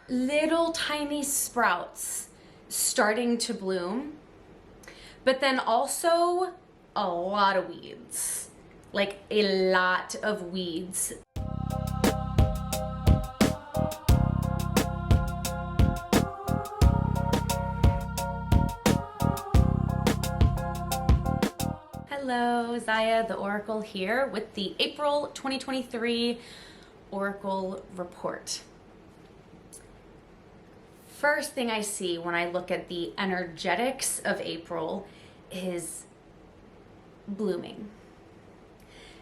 little tiny sprouts starting to bloom, but then also a lot of weeds, like a lot of weeds. Hello, Zaia, the Oracle here with the April 2023 Oracle Report. First thing I see when I look at the energetics of April is blooming.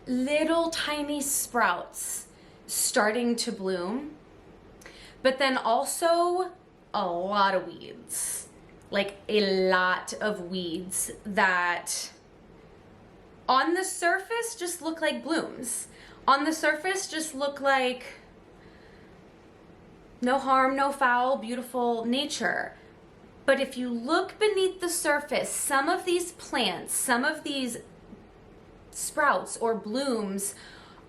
Little tiny sprouts starting to bloom, but then also a lot of weeds, like a lot of weeds that on the surface just look like blooms. On the surface just look like no harm, no foul, beautiful nature. But if you look beneath the surface, some of these plants, some of these sprouts or blooms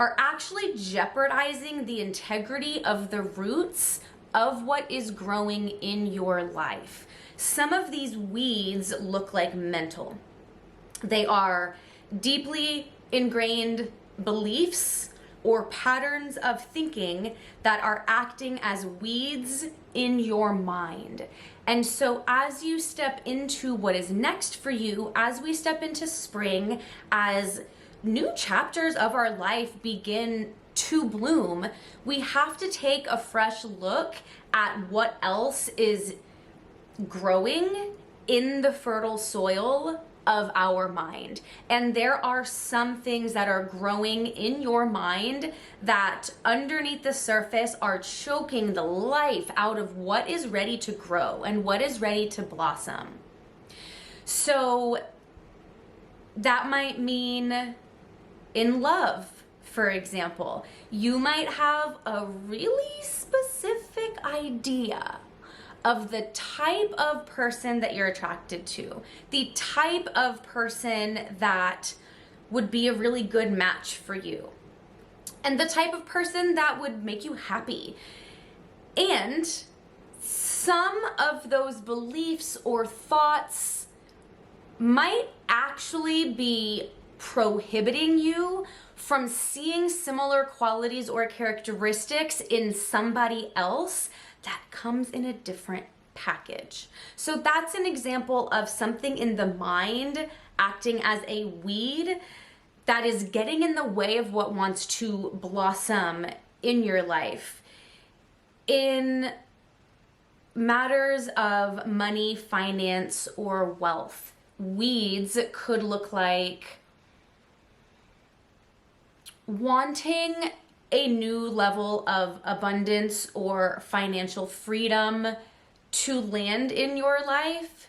are actually jeopardizing the integrity of the roots of what is growing in your life. Some of these weeds look like mental. They are deeply ingrained beliefs or patterns of thinking that are acting as weeds in your mind. And so as you step into what is next for you, as we step into spring, as new chapters of our life begin to bloom, we have to take a fresh look at what else is growing in the fertile soil of our mind. And there are some things that are growing in your mind that underneath the surface are choking the life out of what is ready to grow and what is ready to blossom. So that might mean in love, for example. You might have a really specific idea of the type of person that you're attracted to, the type of person that would be a really good match for you, and the type of person that would make you happy. And some of those beliefs or thoughts might actually be prohibiting you from seeing similar qualities or characteristics in somebody else that comes in a different package. So that's an example of something in the mind acting as a weed that is getting in the way of what wants to blossom in your life. In matters of money, finance, or wealth, weeds could look like wanting a new level of abundance or financial freedom to land in your life.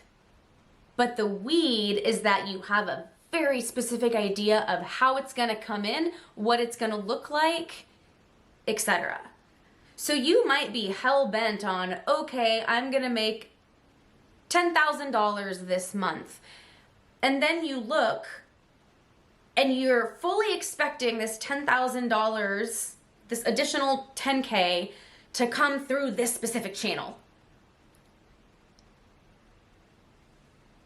But the weed is that you have a very specific idea of how it's going to come in, what it's going to look like, etc. So you might be hell-bent on, okay, I'm going to make $10,000 this month. And then you look and you're fully expecting this $10,000, this additional 10K to come through this specific channel.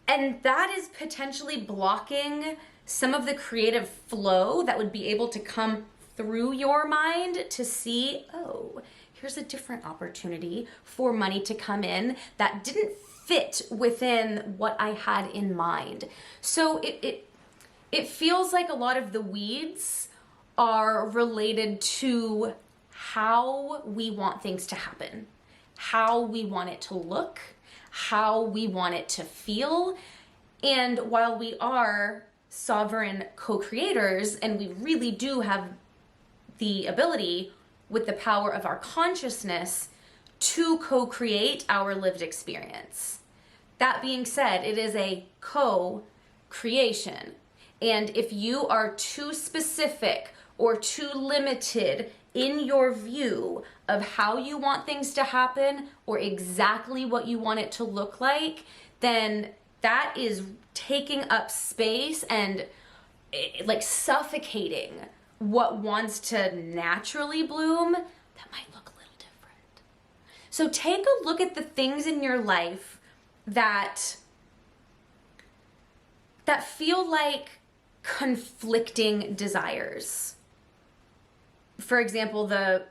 And that is potentially blocking some of the creative flow that would be able to come through your mind to see, oh, here's a different opportunity for money to come in that didn't fit within what I had in mind. So it feels like a lot of the weeds are related to how we want things to happen, how we want it to look, how we want it to feel. And while we are sovereign co-creators, and we really do have the ability with the power of our consciousness to co-create our lived experience. That being said, it is a co-creation. And if you are too specific or too limited in your view of how you want things to happen or exactly what you want it to look like, then that is taking up space and like suffocating what wants to naturally bloom that might look a little different. So take a look at the things in your life that feel like conflicting desires. For example, the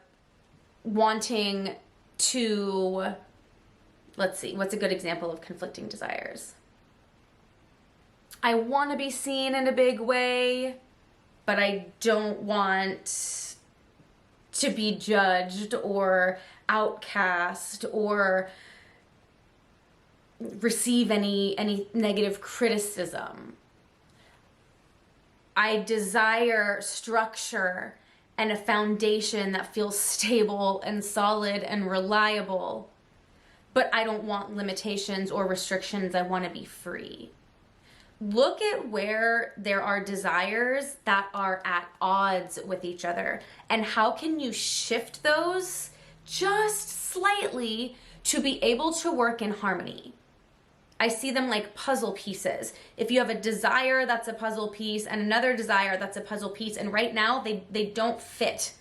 wanting to, let's see, what's a good example of conflicting desires? I want to be seen in a big way, but I don't want to be judged or outcast or receive any negative criticism. I desire structure and a foundation that feels stable and solid and reliable, but I don't want limitations or restrictions. I want to be free. Look at where there are desires that are at odds with each other, and how can you shift those just slightly to be able to work in harmony. I see them like puzzle pieces. If you have a desire that's a puzzle piece and another desire that's a puzzle piece, and right now they don't fit.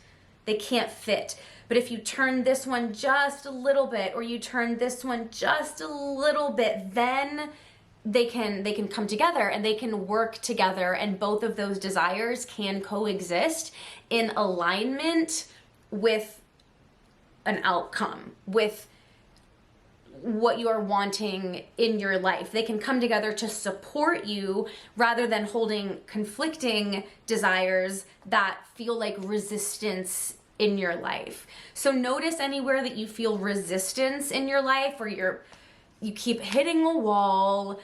They can't fit. But if you turn this one just a little bit, or you turn this one just a little bit, then they can come together and they can work together, and both of those desires can coexist in alignment with an outcome, with what you are wanting in your life. They can come together to support you rather than holding conflicting desires that feel like resistance in your life. So notice anywhere that you feel resistance in your life, or you keep hitting a wall.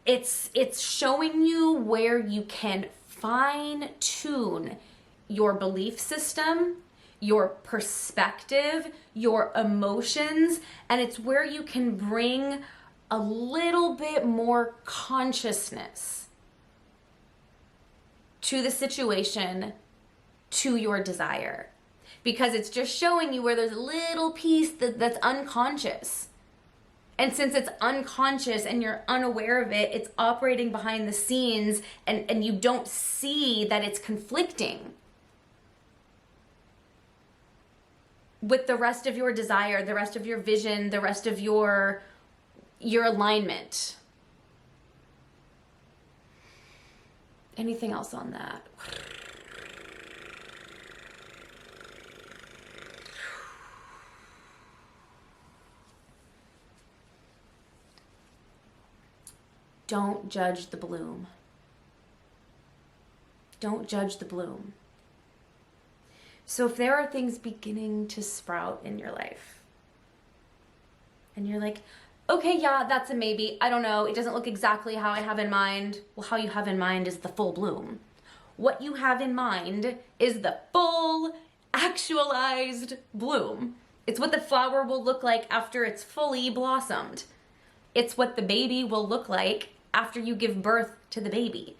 It's showing you where you can fine tune your belief system, your perspective, your emotions, and it's where you can bring a little bit more consciousness to the situation, to your desire. Because it's just showing you where there's a little piece that's unconscious. And since it's unconscious and you're unaware of it, it's operating behind the scenes, and you don't see that it's conflicting with the rest of your desire, the rest of your vision, the rest of your alignment. Anything else on that? Don't judge the bloom. Don't judge the bloom. So if there are things beginning to sprout in your life, and you're like, okay, yeah, that's a maybe. I don't know. It doesn't look exactly how I have in mind. Well, how you have in mind is the full bloom. What you have in mind is the full, actualized bloom. It's what the flower will look like after it's fully blossomed. It's what the baby will look like after you give birth to the baby.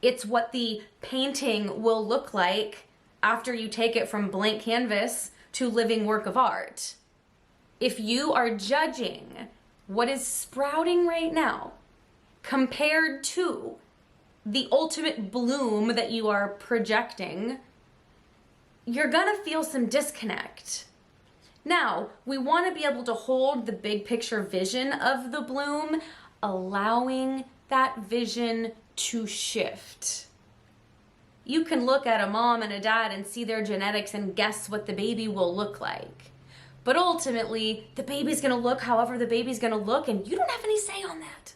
It's what the painting will look like after you take it from blank canvas to living work of art. If you are judging what is sprouting right now compared to the ultimate bloom that you are projecting, you're gonna feel some disconnect. Now, we want to be able to hold the big picture vision of the bloom, allowing that vision to shift. You can look at a mom and a dad and see their genetics and guess what the baby will look like. But ultimately, the baby's gonna look however the baby's gonna look, and you don't have any say on that.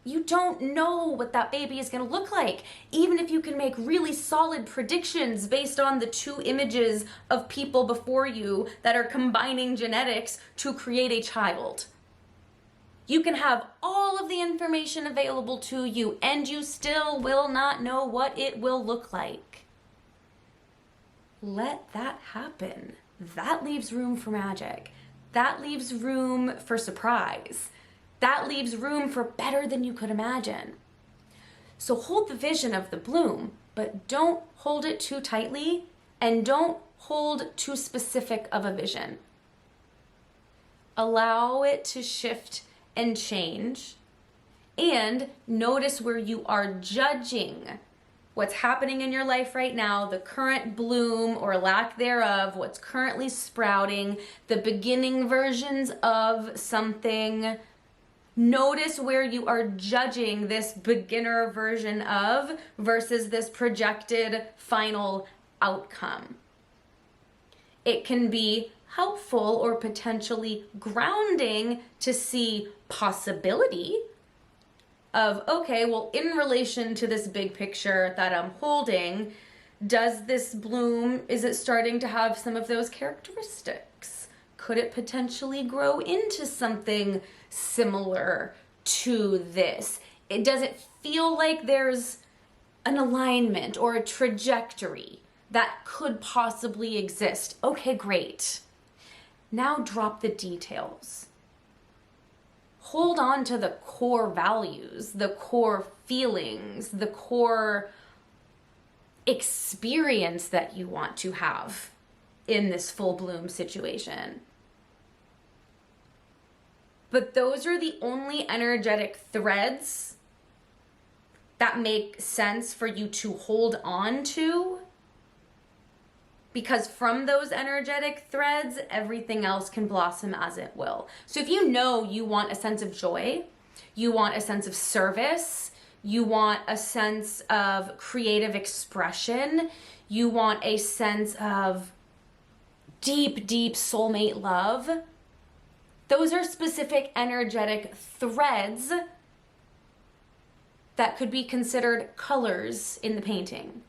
You don't know what that baby is gonna look like, even if you can make really solid predictions based on the two images of people before you that are combining genetics to create a child. You can have all of the information available to you, and you still will not know what it will look like. Let that happen. That leaves room for magic. That leaves room for surprise. That leaves room for better than you could imagine. So hold the vision of the bloom, but don't hold it too tightly, and don't hold too specific of a vision. Allow it to shift and change, and notice where you are judging what's happening in your life right now, the current bloom or lack thereof, what's currently sprouting, the beginning versions of something. Notice where you are judging this beginner version of versus this projected final outcome. It can be helpful or potentially grounding to see possibility of, okay, well, in relation to this big picture that I'm holding, does this bloom, is it starting to have some of those characteristics? Could it potentially grow into something similar to this? It doesn't feel like there's an alignment or a trajectory that could possibly exist. Okay, great. Now drop the details. Hold on to the core values, the core feelings, the core experience that you want to have in this full bloom situation. But those are the only energetic threads that make sense for you to hold on to, because from those energetic threads, everything else can blossom as it will. So if you know you want a sense of joy, you want a sense of service, you want a sense of creative expression, you want a sense of deep, deep soulmate love, those are specific energetic threads that could be considered colors in the painting.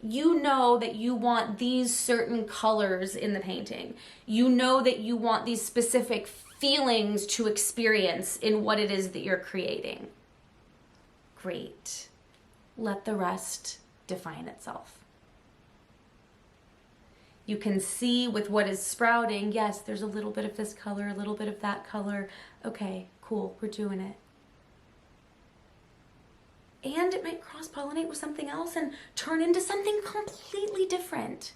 You know that you want these certain colors in the painting. You know that you want these specific feelings to experience in what it is that you're creating. Great. Let the rest define itself. You can see with what is sprouting, yes, there's a little bit of this color, a little bit of that color. Okay, cool, we're doing it. And it might cross-pollinate with something else and turn into something completely different.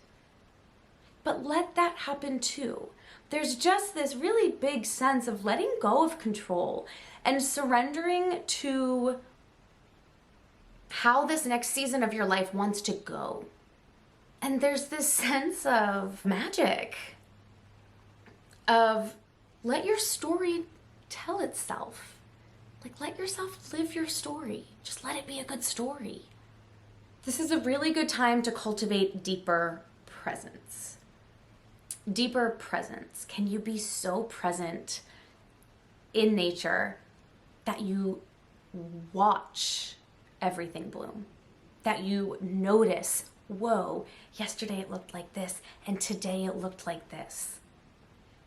But let that happen too. There's just this really big sense of letting go of control and surrendering to how this next season of your life wants to go. And there's this sense of magic, of let your story tell itself. Like, let yourself live your story. Just let it be a good story. This is a really good time to cultivate deeper presence. Deeper presence. Can you be so present in nature that you watch everything bloom? That you notice, whoa, yesterday it looked like this, and today it looked like this.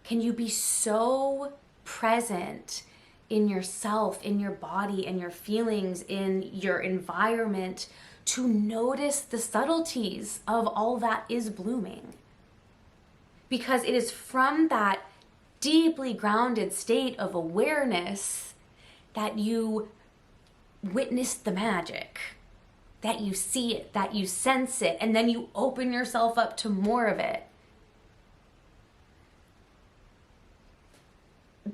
Can you be so present in yourself, in your body, in your feelings, in your environment, to notice the subtleties of all that is blooming? Because it is from that deeply grounded state of awareness that you witness the magic, that you see it, that you sense it, and then you open yourself up to more of it.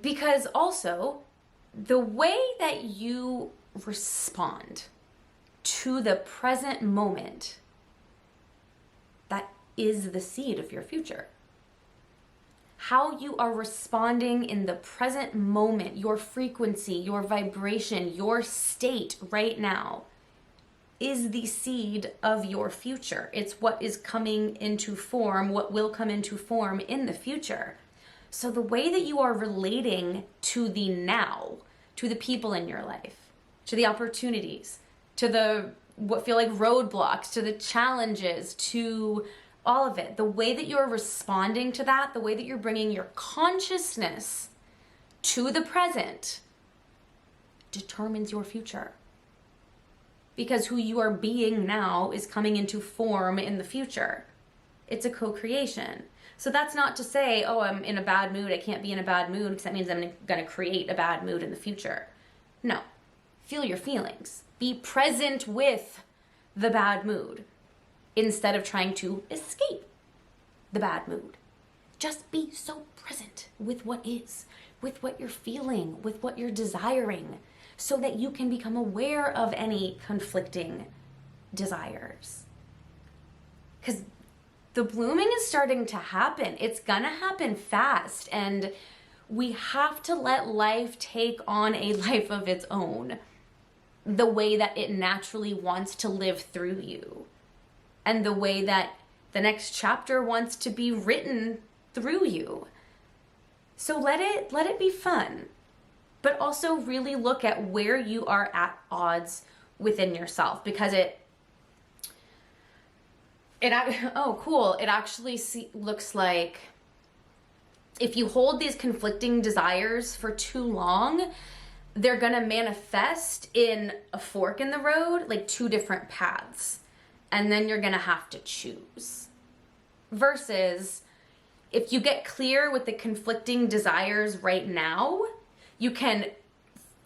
Because also, the way that you respond to the present moment, that is the seed of your future. How you are responding in the present moment, your frequency, your vibration, your state right now is the seed of your future. It's what is coming into form, what will come into form in the future. So the way that you are relating to the now, to the people in your life, to the opportunities, to the what feel like roadblocks, to the challenges, to all of it, the way that you're responding to that, the way that you're bringing your consciousness to the present determines your future. Because who you are being now is coming into form in the future. It's a co-creation. So that's not to say, oh, I'm in a bad mood, I can't be in a bad mood because that means I'm going to create a bad mood in the future. No. Feel your feelings. Be present with the bad mood instead of trying to escape the bad mood. Just be so present with what is, with what you're feeling, with what you're desiring, so that you can become aware of any conflicting desires. Because the blooming is starting to happen. It's gonna happen fast, and we have to let life take on a life of its own, the way that it naturally wants to live through you, and the way that the next chapter wants to be written through you. So let it be fun, but also really look at where you are at odds within yourself, because oh cool, it actually looks like if you hold these conflicting desires for too long, they're gonna manifest in a fork in the road, like two different paths, and then you're gonna have to choose. Versus if you get clear with the conflicting desires right now, you can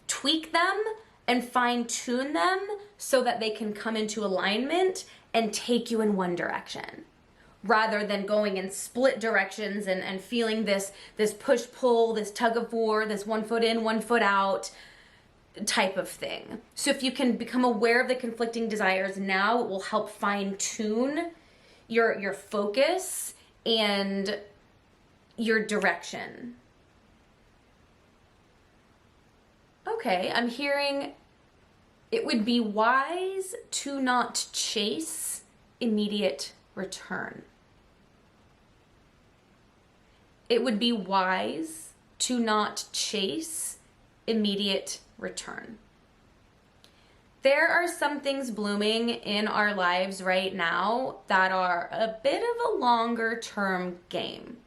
tweak them and fine tune them so that they can come into alignment and take you in one direction, rather than going in split directions and feeling this push-pull, this tug-of-war, this 1 foot in, 1 foot out type of thing. So if you can become aware of the conflicting desires now, it will help fine-tune your focus and your direction. Okay, I'm hearing it would be wise to not chase immediate return. It would be wise to not chase immediate return. There are some things blooming in our lives right now that are a bit of a longer term game.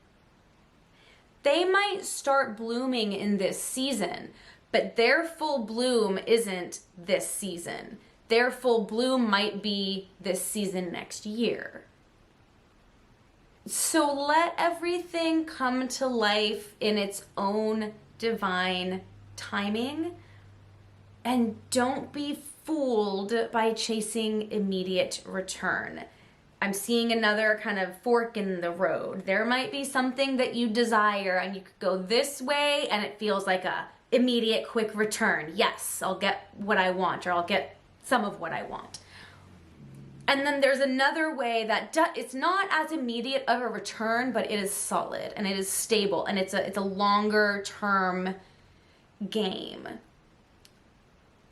They might start blooming in this season, but their full bloom isn't this season. Their full bloom might be this season next year. So let everything come to life in its own divine timing, and don't be fooled by chasing immediate return. I'm seeing another kind of fork in the road. There might be something that you desire and you could go this way and it feels like a immediate quick return. Yes, I'll get what I want, or I'll get some of what I want. And then there's another way that it's not as immediate of a return, but it is solid and it is stable and it's a longer term game.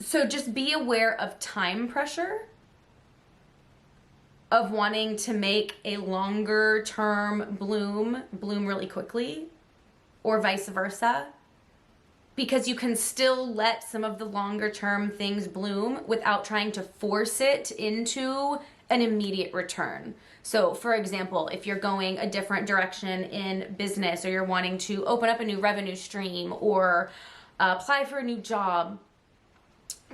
So just be aware of time pressure, of wanting to make a longer term bloom really quickly, or vice versa, because you can still let some of the longer term things bloom without trying to force it into an immediate return. So for example, if you're going a different direction in business, or you're wanting to open up a new revenue stream, or apply for a new job,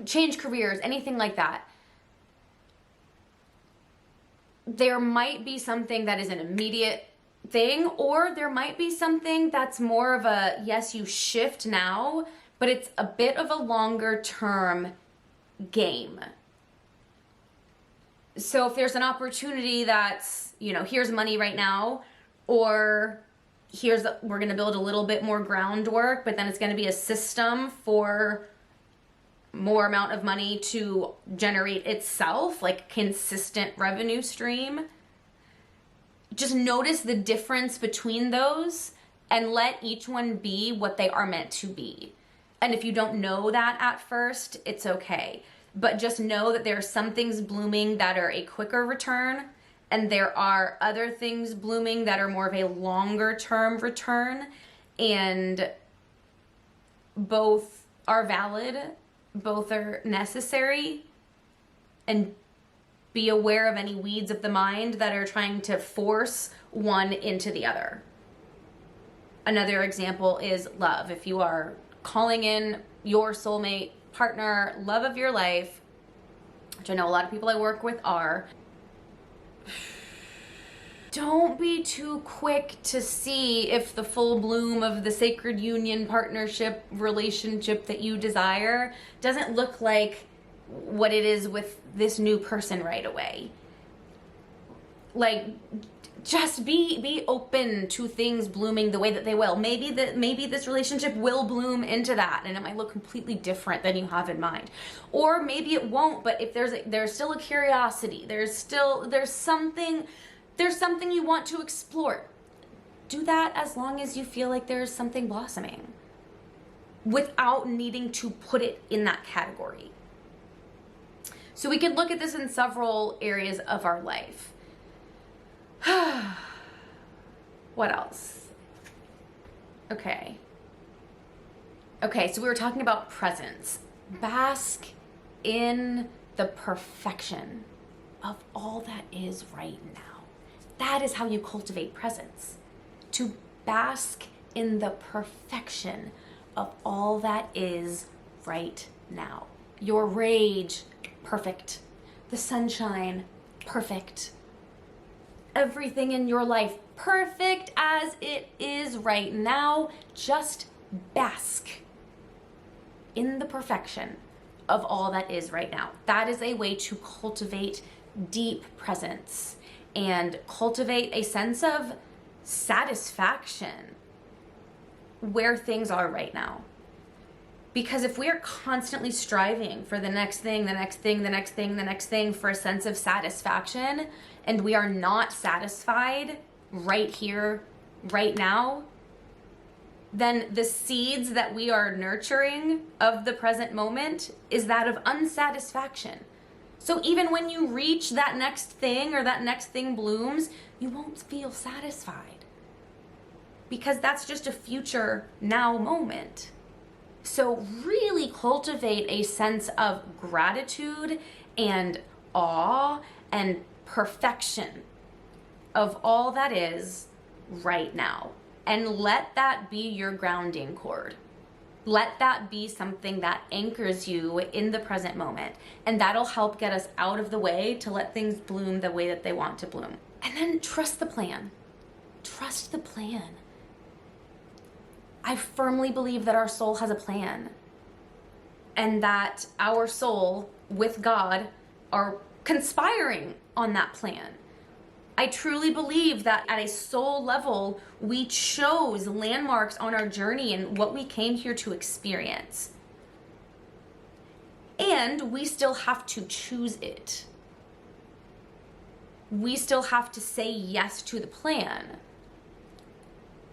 change careers, anything like that, there might be something that is an immediate thing, or there might be something that's more of a, yes, you shift now, but it's a bit of a longer term game. So if there's an opportunity that's, here's money right now, or we're going to build a little bit more groundwork, but then it's going to be a system for more amount of money to generate itself, like consistent revenue stream. Just notice the difference between those and let each one be what they are meant to be. And if you don't know that at first, it's okay. But just know that there are some things blooming that are a quicker return, and there are other things blooming that are more of a longer term return, and both are valid, both are necessary, and be aware of any weeds of the mind that are trying to force one into the other. Another example is love. If you are calling in your soulmate, partner, love of your life, which I know a lot of people I work with are, don't be too quick to see if the full bloom of the sacred union, partnership, relationship that you desire doesn't look like what it is with this new person right away. Like, just be open to things blooming the way that they will. Maybe this relationship will bloom into that, and it might look completely different than you have in mind, or maybe it won't. But if there's still a curiosity, there's something you want to explore. Do that as long as you feel like there's something blossoming, without needing to put it in that category. So we could look at this in several areas of our life. What else? Okay, so we were talking about presence. Bask in the perfection of all that is right now. That is how you cultivate presence. To bask in the perfection of all that is right now. Your rage, perfect. The sunshine, perfect. Everything in your life, perfect as it is right now. Just bask in the perfection of all that is right now. That is a way to cultivate deep presence and cultivate a sense of satisfaction where things are right now. Because if we are constantly striving for the next thing, the next thing, the next thing, the next thing for a sense of satisfaction, and we are not satisfied right here, right now, then the seeds that we are nurturing of the present moment is that of unsatisfaction. So even when you reach that next thing or that next thing blooms, you won't feel satisfied, because that's just a future now moment. So really cultivate a sense of gratitude and awe and perfection of all that is right now. And let that be your grounding cord. Let that be something that anchors you in the present moment. And that'll help get us out of the way to let things bloom the way that they want to bloom. And then trust the plan. Trust the plan. I firmly believe that our soul has a plan, and that our soul with God are conspiring on that plan. I truly believe that at a soul level, we chose landmarks on our journey and what we came here to experience. And we still have to choose it. We still have to say yes to the plan,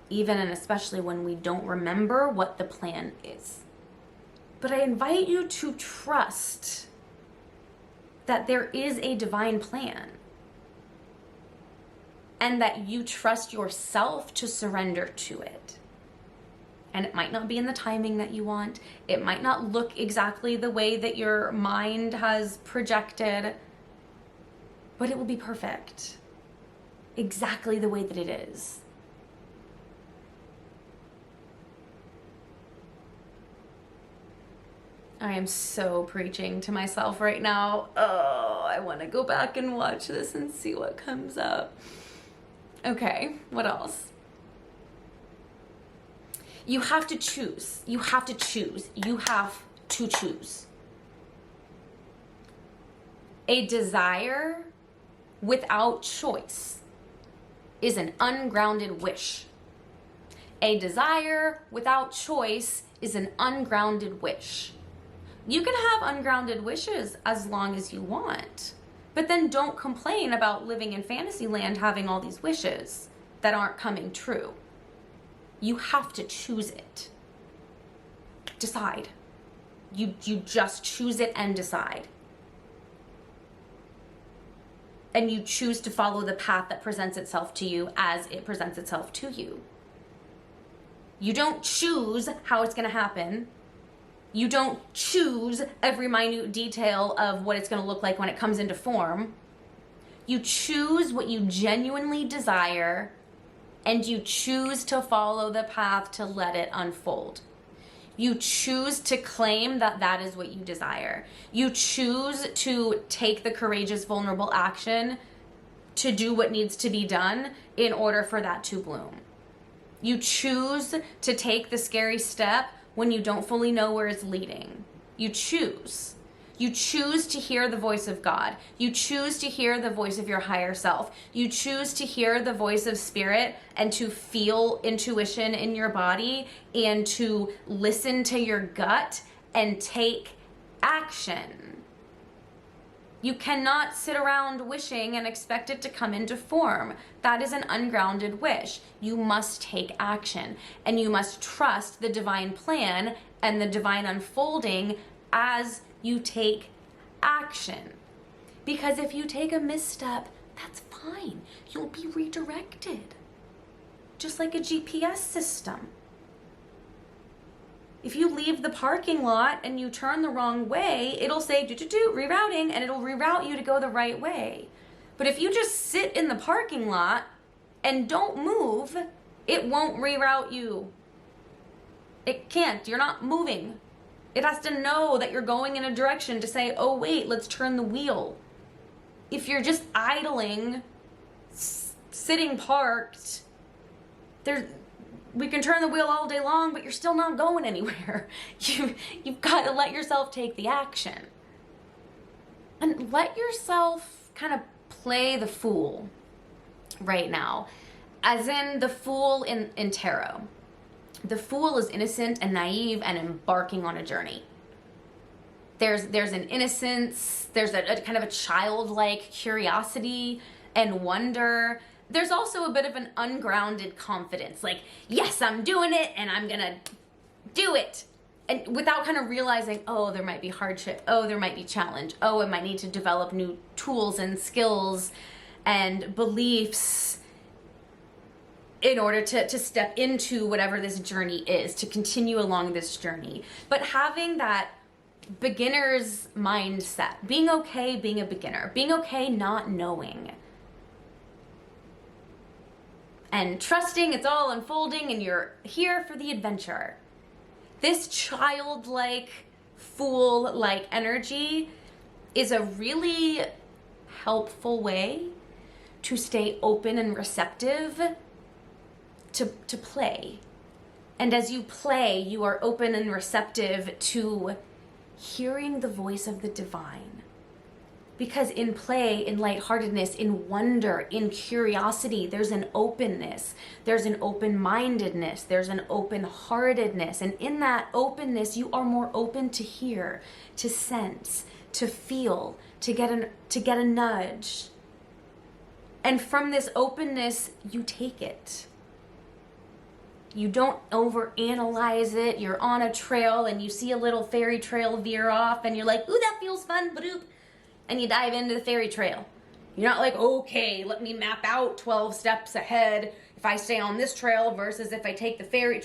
even and especially when we don't remember what the plan is. But I invite you to trust that there is a divine plan, and that you trust yourself to surrender to it. And it might not be in the timing that you want. It might not look exactly the way that your mind has projected, but it will be perfect, exactly the way that it is. I am so preaching to myself right now. Oh, I want to go back and watch this and see what comes up. Okay, what else? You have to choose. You have to choose. You have to choose. A desire without choice is an ungrounded wish. A desire without choice is an ungrounded wish. You can have ungrounded wishes as long as you want, but then don't complain about living in fantasy land having all these wishes that aren't coming true. You have to choose it. Decide. You just choose it and decide. And you choose to follow the path that presents itself to you as it presents itself to you. You don't choose how it's going to happen. You don't choose every minute detail of what it's going to look like when it comes into form. You choose what you genuinely desire, and you choose to follow the path to let it unfold. You choose to claim that that is what you desire. You choose to take the courageous, vulnerable action to do what needs to be done in order for that to bloom. You choose to take the scary step when you don't fully know where it's leading. You choose. You choose to hear the voice of God. You choose to hear the voice of your higher self. You choose to hear the voice of spirit and to feel intuition in your body and to listen to your gut and take action. You cannot sit around wishing and expect it to come into form. That is an ungrounded wish. You must take action, and you must trust the divine plan and the divine unfolding as you take action. Because if you take a misstep, that's fine. You'll be redirected. Just like a GPS system. If you leave the parking lot and you turn the wrong way, it'll say rerouting, and it'll reroute you to go the right way. But if you just sit in the parking lot and don't move, it won't reroute you. It can't. You're not moving. It has to know that you're going in a direction to say, oh wait, let's turn the wheel. If you're just idling, sitting parked, we can turn the wheel all day long, but you're still not going anywhere. You've got to let yourself take the action. And let yourself kind of play the fool right now. As in the fool in tarot. The fool is innocent and naive and embarking on a journey. There's an innocence, there's a kind of a childlike curiosity and wonder. There's also a bit of an ungrounded confidence, like, yes, I'm doing it and I'm gonna do it. And without kind of realizing, oh, there might be hardship, oh, there might be challenge, oh, I might need to develop new tools and skills and beliefs in order to step into whatever this journey is, to continue along this journey. But having that beginner's mindset, being okay being a beginner, being okay not knowing, and trusting it's all unfolding and you're here for the adventure. This childlike, fool-like energy is a really helpful way to stay open and receptive to play. And as you play, you are open and receptive to hearing the voice of the divine. Because in play, in lightheartedness, in wonder, in curiosity, there's an openness, there's an open-mindedness, there's an open-heartedness. And in that openness, you are more open to hear, to sense, to feel, to get a nudge. And from this openness, you take it. You don't overanalyze it. You're on a trail and you see a little fairy trail veer off and you're like, ooh, that feels fun, ba-doop. And you dive into the fairy trail. You're not like, okay, let me map out 12 steps ahead if I stay on this trail versus if I take the fairy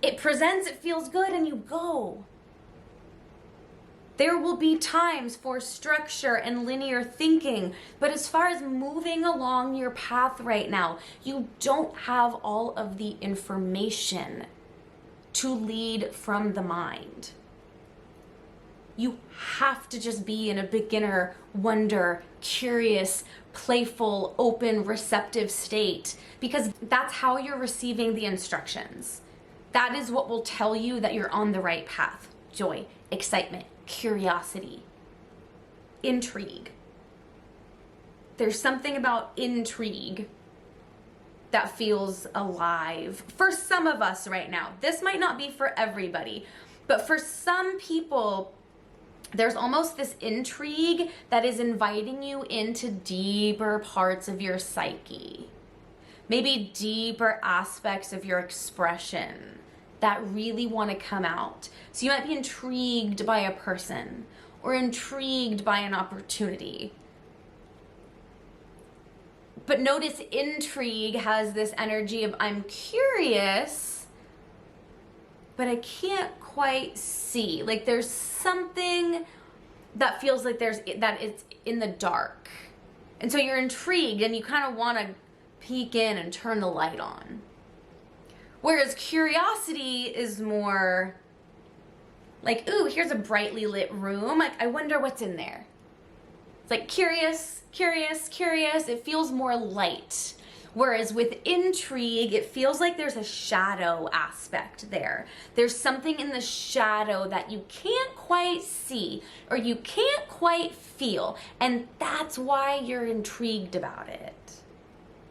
it presents, it feels good, and you go. There will be times for structure and linear thinking, but as far as moving along your path right now, you don't have all of the information to lead from the mind. You have to just be in a beginner, wonder, curious, playful, open, receptive state, because that's how you're receiving the instructions. That is what will tell you that you're on the right path. Joy, excitement, curiosity, intrigue. There's something about intrigue that feels alive for some of us right now. This might not be for everybody, but for some people, there's almost this intrigue that is inviting you into deeper parts of your psyche. Maybe deeper aspects of your expression that really want to come out. So you might be intrigued by a person or intrigued by an opportunity. But notice intrigue has this energy of I'm curious, but I can't quite see. Like there's something that feels like that it's in the dark. And so you're intrigued and you kind of want to peek in and turn the light on. Whereas curiosity is more like, ooh, here's a brightly lit room. Like, I wonder what's in there. It's like curious, curious, curious. It feels more light. Whereas with intrigue, it feels like there's a shadow aspect there. There's something in the shadow that you can't quite see or you can't quite feel, and that's why you're intrigued about it.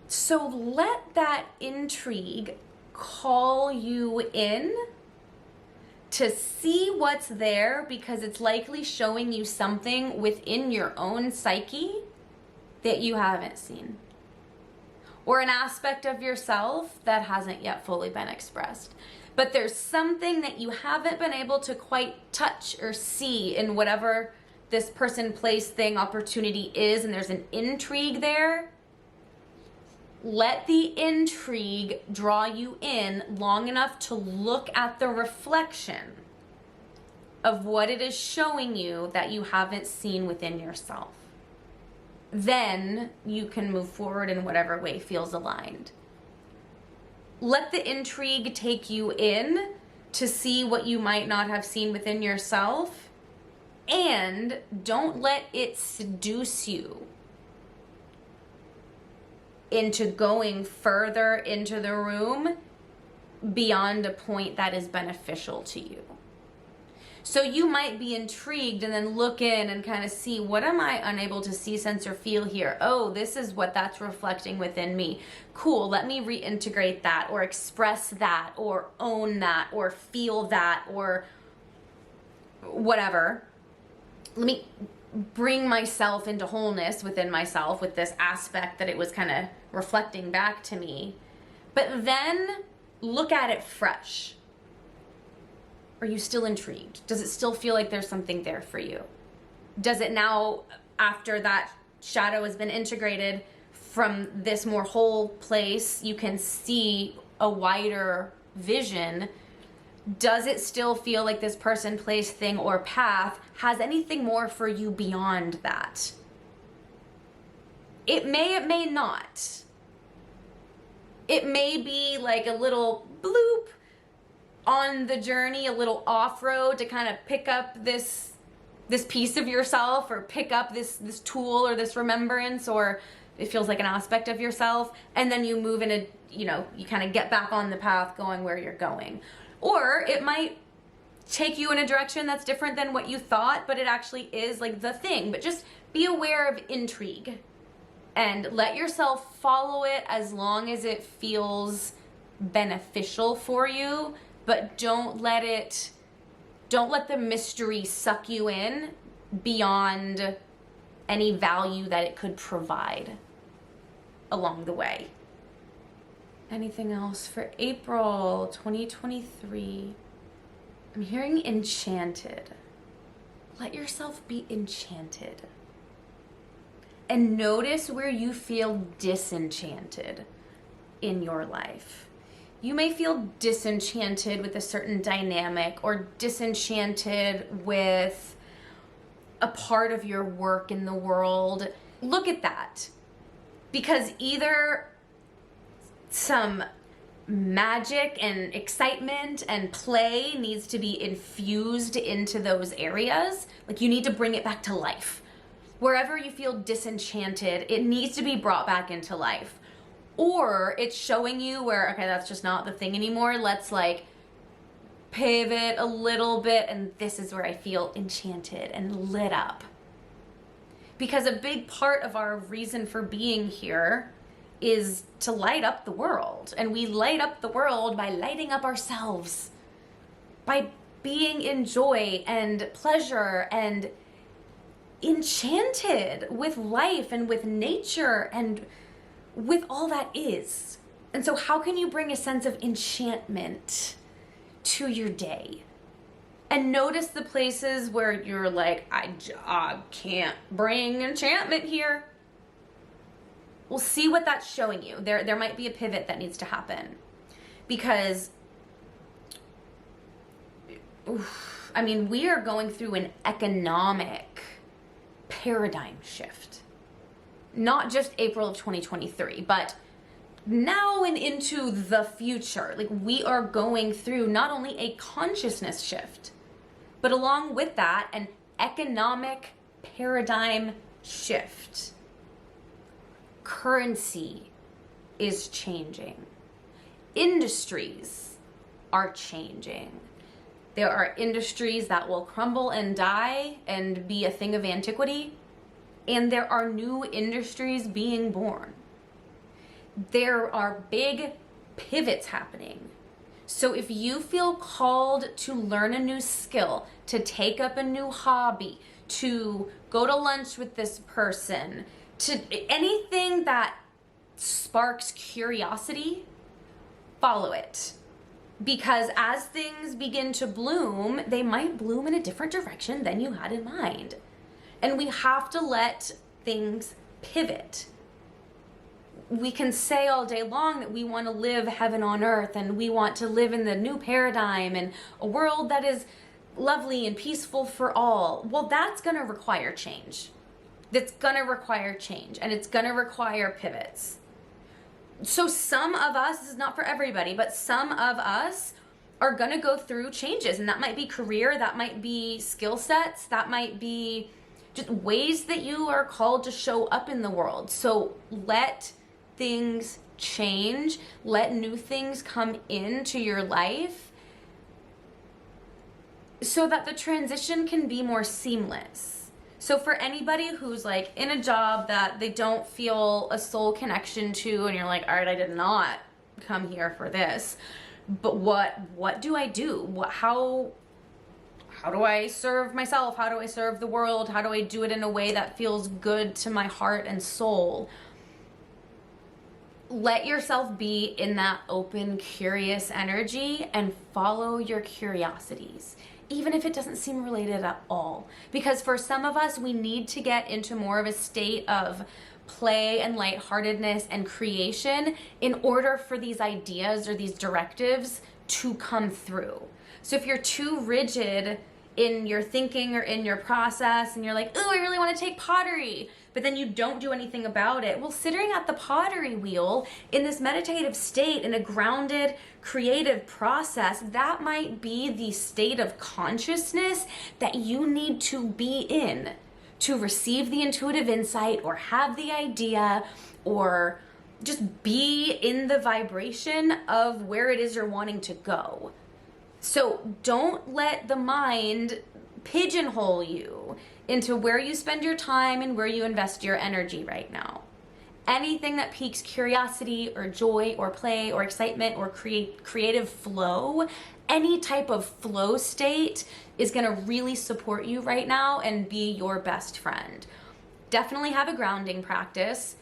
So let that intrigue call you in to see what's there, because it's likely showing you something within your own psyche that you haven't seen, or an aspect of yourself that hasn't yet fully been expressed. But there's something that you haven't been able to quite touch or see in whatever this person, place, thing, opportunity is, and there's an intrigue there. Let the intrigue draw you in long enough to look at the reflection of what it is showing you that you haven't seen within yourself. Then you can move forward in whatever way feels aligned. Let the intrigue take you in to see what you might not have seen within yourself, and don't let it seduce you into going further into the room beyond a point that is beneficial to you. So you might be intrigued and then look in and kind of see, what am I unable to see, sense, or feel here? Oh, this is what that's reflecting within me. Cool, let me reintegrate that, or express that, or own that, or feel that, or whatever. Let me bring myself into wholeness within myself with this aspect that it was kind of reflecting back to me. But then look at it fresh. Are you still intrigued? Does it still feel like there's something there for you? Does it now, after that shadow has been integrated from this more whole place, you can see a wider vision? Does it still feel like this person, place, thing, or path has anything more for you beyond that? It may not. It may be like a little bloop on the journey, a little off-road to kind of pick up this piece of yourself, or pick up this tool or this remembrance, or it feels like an aspect of yourself, and then you move in a, you kind of get back on the path going where you're going. Or it might take you in a direction that's different than what you thought, but it actually is like the thing. But just be aware of intrigue and let yourself follow it as long as it feels beneficial for you. But don't let the mystery suck you in beyond any value that it could provide along the way. Anything else for April 2023? I'm hearing enchanted. Let yourself be enchanted. And notice where you feel disenchanted in your life. You may feel disenchanted with a certain dynamic, or disenchanted with a part of your work in the world. Look at that. Because either some magic and excitement and play needs to be infused into those areas. Like, you need to bring it back to life. Wherever you feel disenchanted, it needs to be brought back into life. Or it's showing you where, okay, that's just not the thing anymore. Let's like pivot a little bit, and this is where I feel enchanted and lit up. Because a big part of our reason for being here is to light up the world. And we light up the world by lighting up ourselves, by being in joy and pleasure and enchanted with life and with nature and with all that is. And so how can you bring a sense of enchantment to your day? And notice the places where you're like, I can't bring enchantment here. We'll see what that's showing you. There might be a pivot that needs to happen. Because, we are going through an economic paradigm shift. Not just April of 2023, but now and into the future. Like, we are going through not only a consciousness shift, but along with that, an economic paradigm shift. Currency is changing. Industries are changing. There are industries that will crumble and die and be a thing of antiquity, and there are new industries being born. There are big pivots happening. So if you feel called to learn a new skill, to take up a new hobby, to go to lunch with this person, to anything that sparks curiosity, follow it. Because as things begin to bloom, they might bloom in a different direction than you had in mind. And we have to let things pivot. We can say all day long that we want to live heaven on earth and we want to live in the new paradigm and a world that is lovely and peaceful for all. Well, that's going to require change. That's going to require change, and it's going to require pivots. So some of us, this is not for everybody, but some of us are going to go through changes, and that might be career, that might be skill sets, that might be just ways that you are called to show up in the world. So let things change, let new things come into your life so that the transition can be more seamless. So for anybody who's like in a job that they don't feel a soul connection to, and you're like, all right, I did not come here for this, but what do I do? How do I serve myself? How do I serve the world? How do I do it in a way that feels good to my heart and soul? Let yourself be in that open, curious energy and follow your curiosities, even if it doesn't seem related at all. Because for some of us, we need to get into more of a state of play and lightheartedness and creation in order for these ideas or these directives to come through. So if you're too rigid in your thinking or in your process and you're like, oh, I really want to take pottery, but then you don't do anything about it. Well, sitting at the pottery wheel in this meditative state, in a grounded, creative process, that might be the state of consciousness that you need to be in to receive the intuitive insight or have the idea or just be in the vibration of where it is you're wanting to go. So don't let the mind pigeonhole you into where you spend your time and where you invest your energy right now. Anything that piques curiosity or joy or play or excitement or creative flow, any type of flow state is going to really support you right now and be your best friend. Definitely have a grounding practice.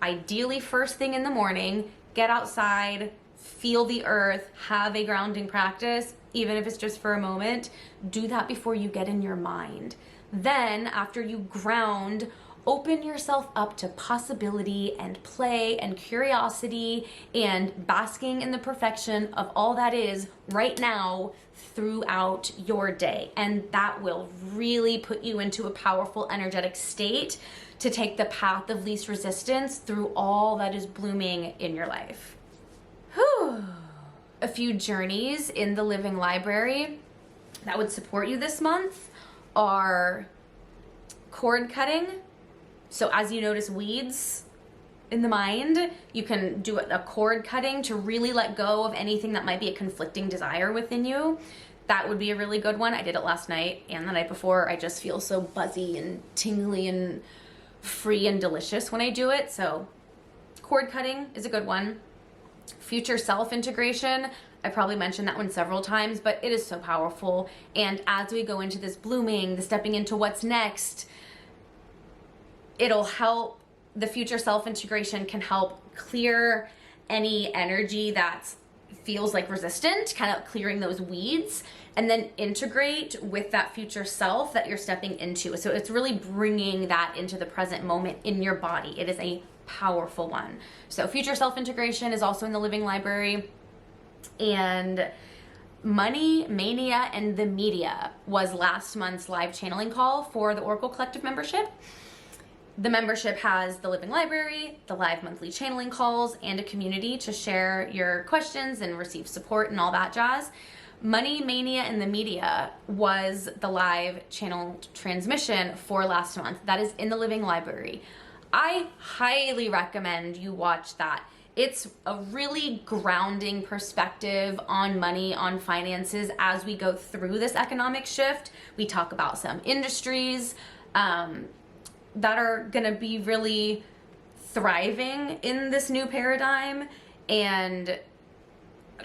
Ideally first thing in the morning, get outside, feel the earth, have a grounding practice, even if it's just for a moment. Do that before you get in your mind. Then, after you ground, open yourself up to possibility and play and curiosity and basking in the perfection of all that is right now throughout your day. And that will really put you into a powerful, energetic state to take the path of least resistance through all that is blooming in your life. Whew. A few journeys in the Living Library that would support you this month are cord cutting. So as you notice weeds in the mind, you can do a cord cutting to really let go of anything that might be a conflicting desire within you. That would be a really good one. I did it last night and the night before. I just feel so buzzy and tingly and free and delicious when I do it. So cord cutting is a good one. Future self integration, I probably mentioned that one several times, but it is so powerful. And as we go into this blooming, the stepping into what's next, it'll help. The future self integration can help clear any energy that feels like resistant, kind of clearing those weeds, and then integrate with that future self that you're stepping into. So it's really bringing that into the present moment in your body. It is a powerful one. So future self-integration is also in the Living Library. And Money, Mania, and the Media was last month's live channeling call for the Oracle Collective membership. The membership has the Living Library, the live monthly channeling calls, and a community to share your questions and receive support and all that jazz. Money, Mania, and the Media was the live channel transmission for last month. That is in the Living Library. I highly recommend you watch that. It's a really grounding perspective on money, on finances as we go through this economic shift. We talk about some industries that are going to be really thriving in this new paradigm, and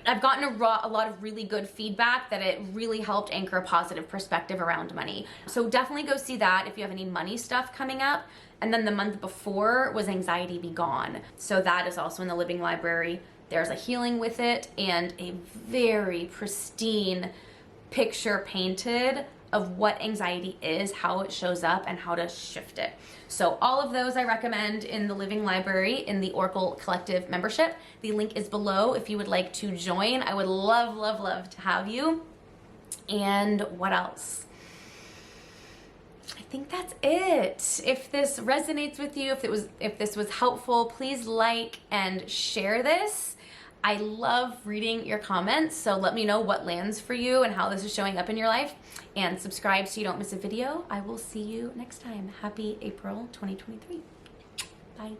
I've gotten a lot of really good feedback that it really helped anchor a positive perspective around money. So definitely go see that if you have any money stuff coming up. And then the month before was Anxiety Be Gone. So that is also in the Living Library. There's a healing with it and a very pristine picture painted of what anxiety is, how it shows up, and how to shift it. So all of those I recommend in the Living Library in the Oracle Collective membership. The link is below if you would like to join. I would love, love, love to have you. And what else? I think that's it. If this resonates with you, if this was helpful, please like and share this. I love reading your comments, so let me know what lands for you and how this is showing up in your life. And subscribe so you don't miss a video. I will see you next time. Happy April 2023. Bye.